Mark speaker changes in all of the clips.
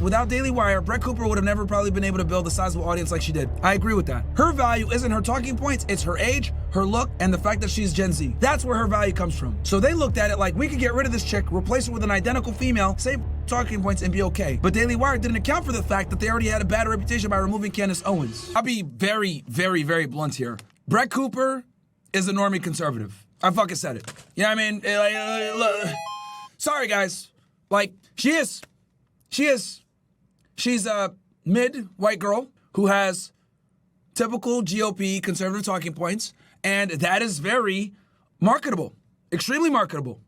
Speaker 1: without Daily Wire, Brett Cooper would have never probably been able to build a sizable audience like she did. I agree with that. Her value isn't her talking points, it's her age, her look, and the fact that she's Gen Z. That's where her value comes from. So they looked at it like, we could get rid of this chick, replace her with an identical female, same talking points, and be okay. But Daily Wire didn't account for the fact that they already had a bad reputation by removing Candace Owens. I'll be very, very, very blunt here. Brett Cooper is a normie conservative. I fucking said it. You know what I mean? Look, sorry, guys. Like, she is. She's a mid-white girl who has typical GOP conservative talking points, and that is very marketable, extremely marketable,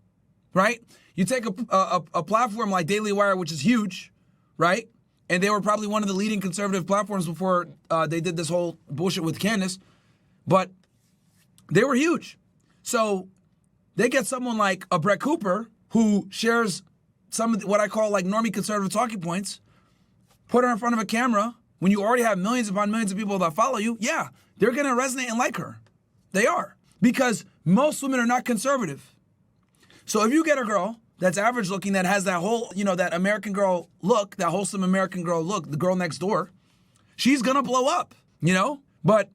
Speaker 1: right? You take a platform like Daily Wire, which is huge, right? And they were probably one of the leading conservative platforms before they did this whole bullshit with Candace, but they were huge. So they get someone like a Brett Cooper who shares some of what I call like normie conservative talking points, put her in front of a camera when you already have millions upon millions of people that follow you. Yeah, they're going to resonate and like her. They are. Because most women are not conservative. So if you get a girl that's average looking, that has that whole, that American girl look, that wholesome American girl look, the girl next door, she's going to blow up, But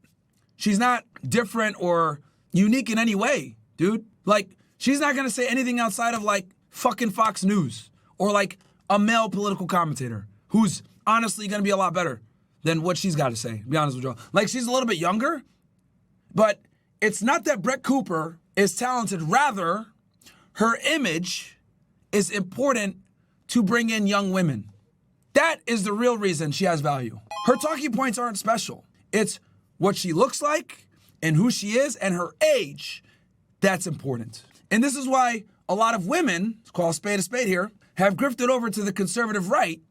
Speaker 1: she's not different or unique in any way, dude. Like, she's not going to say anything outside of like fucking Fox News or like a male political commentator who's honestly going to be a lot better than what she's got to say, to be honest with you. Like, she's a little bit younger, but it's not that Brett Cooper is talented. Rather, her image is important to bring in young women. That is the real reason she has value. Her talking points aren't special. It's what she looks like and who she is and her age that's important. And this is why a lot of women, let's call a spade here, have drifted over to the conservative right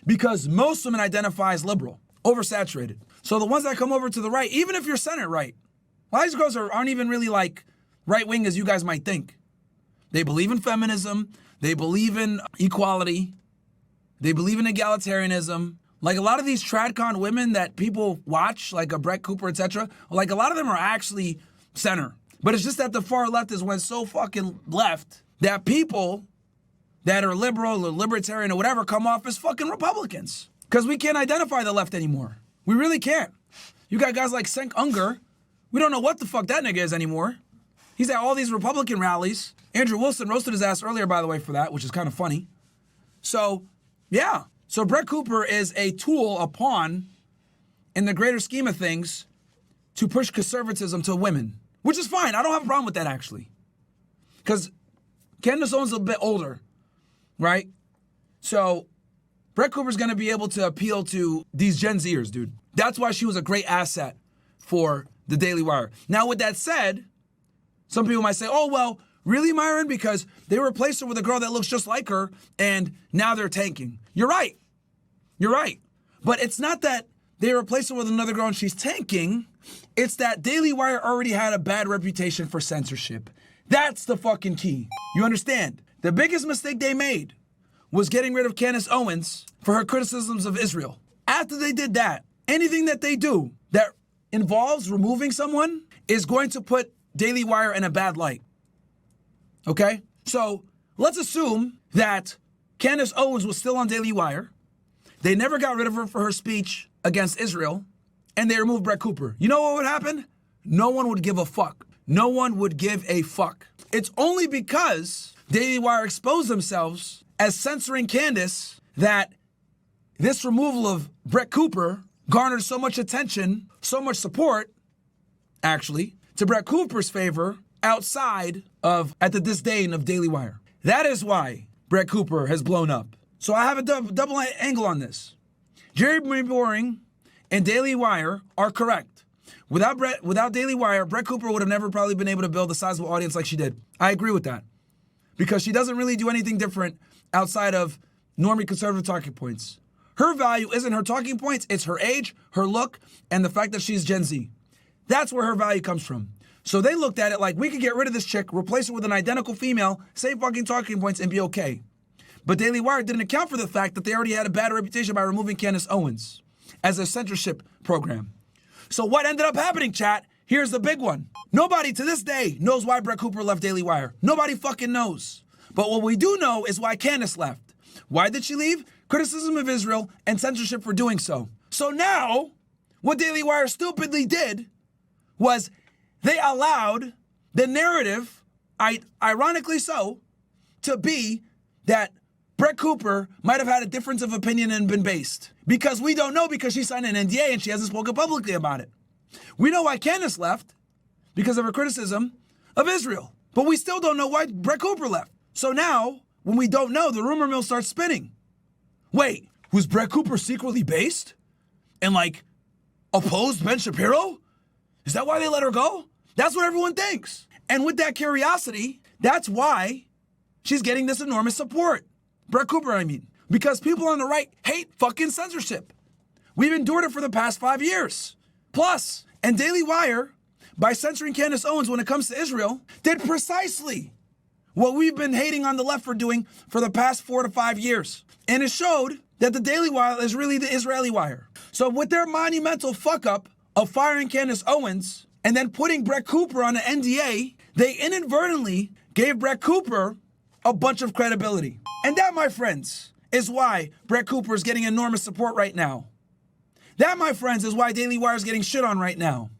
Speaker 1: because most women identify as liberal, oversaturated. So the ones that come over to the right, even if you're center right, a lot of these girls aren't even really like right-wing as you guys might think. They believe in feminism. They believe in equality. They believe in egalitarianism. Like a lot of these tradcon women that people watch, like a Brett Cooper, etc., like a lot of them are actually center. But it's just that the far left has went so fucking left that people that are liberal or libertarian or whatever come off as fucking Republicans. Because we can't identify the left anymore. We really can't. You got guys like Cenk Unger. We don't know what the fuck that nigga is anymore. He's at all these Republican rallies. Andrew Wilson roasted his ass earlier, by the way, for that, which is kind of funny. So, yeah. So Brett Cooper is a tool, a pawn, in the greater scheme of things, to push conservatism to women. Which is fine. I don't have a problem with that, actually. Because Candace Owens is a bit older, right? So Brett Cooper's going to be able to appeal to these Gen Zers, dude. That's why she was a great asset for the Daily Wire. Now, with that said, some people might say, oh, well, really, Myron? Because they replaced her with a girl that looks just like her, and now they're tanking. You're right. You're right. But it's not that they replaced her with another girl and she's tanking. It's that Daily Wire already had a bad reputation for censorship. That's the fucking key. You understand? The biggest mistake they made was getting rid of Candace Owens for her criticisms of Israel. After they did that, anything that they do that involves removing someone is going to put Daily Wire in a bad light. Okay? So let's assume that Candace Owens was still on Daily Wire. They never got rid of her for her speech against Israel, and they removed Brett Cooper. You know what would happen? No one would give a fuck. No one would give a fuck. It's only because Daily Wire exposed themselves as censoring Candace that this removal of Brett Cooper garnered so much attention, so much support, actually, to Brett Cooper's favor outside of, at the disdain of Daily Wire. That is why Brett Cooper has blown up. So I have a double angle on this. Jerry Boering and Daily Wire are correct. Without Daily Wire, Brett Cooper would have never probably been able to build a sizable audience like she did. I agree with that. Because she doesn't really do anything different outside of normie conservative talking points. Her value isn't her talking points, it's her age, her look, and the fact that she's Gen Z. That's where her value comes from. So they looked at it like, we could get rid of this chick, replace her with an identical female, same fucking talking points, and be okay. But Daily Wire didn't account for the fact that they already had a bad reputation by removing Candace Owens as a censorship program. So what ended up happening, chat? Here's the big one. Nobody to this day knows why Brett Cooper left Daily Wire. Nobody fucking knows. But what we do know is why Candace left. Why did she leave? criticism of Israel, and censorship for doing so. So now, what Daily Wire stupidly did was they allowed the narrative, ironically so, to be that Brett Cooper might have had a difference of opinion and been based. Because we don't know, because she signed an NDA and she hasn't spoken publicly about it. We know why Candace left, because of her criticism of Israel. But we still don't know why Brett Cooper left. So now, when we don't know, the rumor mill starts spinning. Wait, was Brett Cooper secretly based? And like, opposed Ben Shapiro? Is that why they let her go? That's what everyone thinks. And with that curiosity, that's why she's getting this enormous support. Brett Cooper, I mean. Because people on the right hate fucking censorship. We've endured it for the past 5 years. Plus, and Daily Wire, by censoring Candace Owens when it comes to Israel, did precisely what we've been hating on the left for doing for the past 4 to 5 years. And it showed that the Daily Wire is really the Israeli Wire. So with their monumental fuck up of firing Candace Owens and then putting Brett Cooper on an NDA, they inadvertently gave Brett Cooper a bunch of credibility. And that, my friends, is why Brett Cooper is getting enormous support right now. That, my friends, is why Daily Wire is getting shit on right now.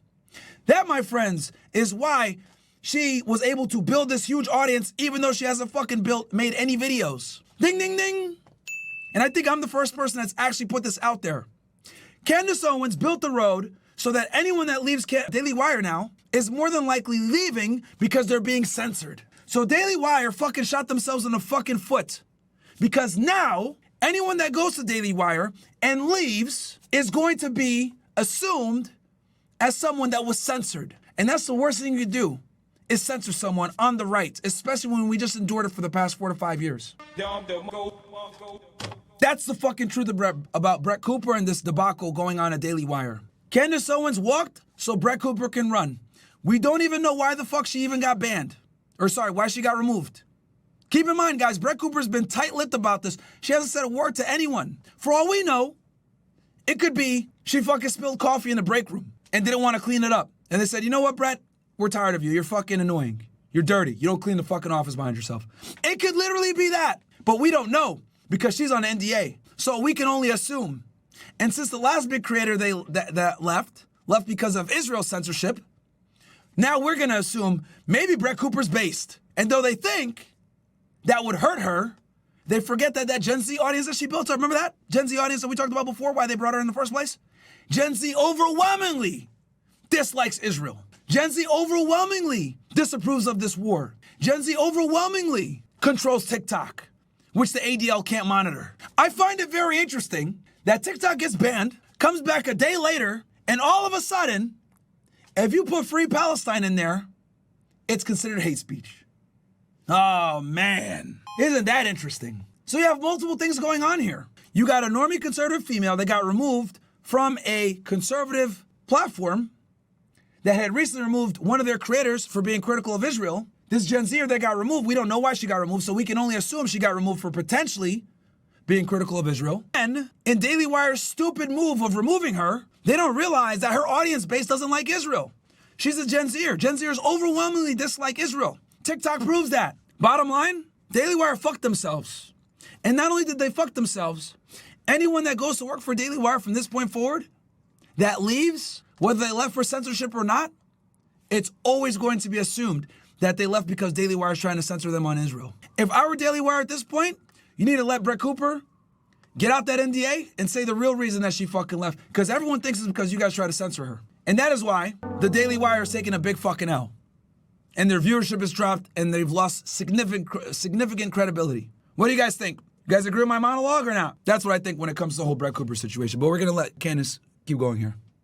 Speaker 1: That, my friends, is why she was able to build this huge audience even though she hasn't fucking made any videos. Ding, ding, ding. And I think I'm the first person that's actually put this out there. Candace Owens built the road so that anyone that leaves Daily Wire now is more than likely leaving because they're being censored. So Daily Wire fucking shot themselves in the fucking foot. Because now, anyone that goes to Daily Wire and leaves is going to be assumed as someone that was censored. And that's the worst thing you could do, is censor someone on the right, especially when we just endured it for the past 4 to 5 years. That's the fucking truth about Brett Cooper and this debacle going on at Daily Wire. Candace Owens walked so Brett Cooper can run. We don't even know why the fuck she even got banned. Or sorry, why she got removed. Keep in mind, guys, Brett Cooper's been tight-lipped about this. She hasn't said a word to anyone. For all we know, it could be she fucking spilled coffee in the break room and didn't want to clean it up. And they said, you know what, Brett? We're tired of you. You're fucking annoying. You're dirty. You don't clean the fucking office behind yourself. It could literally be that. But we don't know because she's on NDA. So we can only assume. And since the last big creator that left because of Israel censorship, now we're going to assume maybe Brett Cooper's based. And though they think that would hurt her, they forget that Gen Z audience that she built up. Remember that? Gen Z audience that we talked about before, why they brought her in the first place? Gen Z overwhelmingly dislikes Israel. Gen Z overwhelmingly disapproves of this war. Gen Z overwhelmingly controls TikTok, which the ADL can't monitor. I find it very interesting that TikTok gets banned, comes back a day later, and all of a sudden, if you put Free Palestine in there, it's considered hate speech. Oh, man. Isn't that interesting? So you have multiple things going on here. You got a normie conservative female that got removed from a conservative platform that had recently removed one of their creators for being critical of Israel. This Gen Zer that got removed, we don't know why she got removed, so we can only assume she got removed for potentially being critical of Israel. And in Daily Wire's stupid move of removing her, they don't realize that her audience base doesn't like Israel. She's a Gen Zer. Gen Zers overwhelmingly dislike Israel. TikTok proves that. Bottom line, Daily Wire fucked themselves. And not only did they fuck themselves, anyone that goes to work for Daily Wire from this point forward, that leaves, whether they left for censorship or not, it's always going to be assumed that they left because Daily Wire is trying to censor them on Israel. If I were Daily Wire at this point, you need to let Brett Cooper get out that NDA and say the real reason that she fucking left. Because everyone thinks it's because you guys try to censor her. And that is why the Daily Wire is taking a big fucking L. And their viewership has dropped and they've lost significant credibility. What do you guys think? You guys agree with my monologue or not? That's what I think when it comes to the whole Brett Cooper situation. But we're going to let Candace keep going here.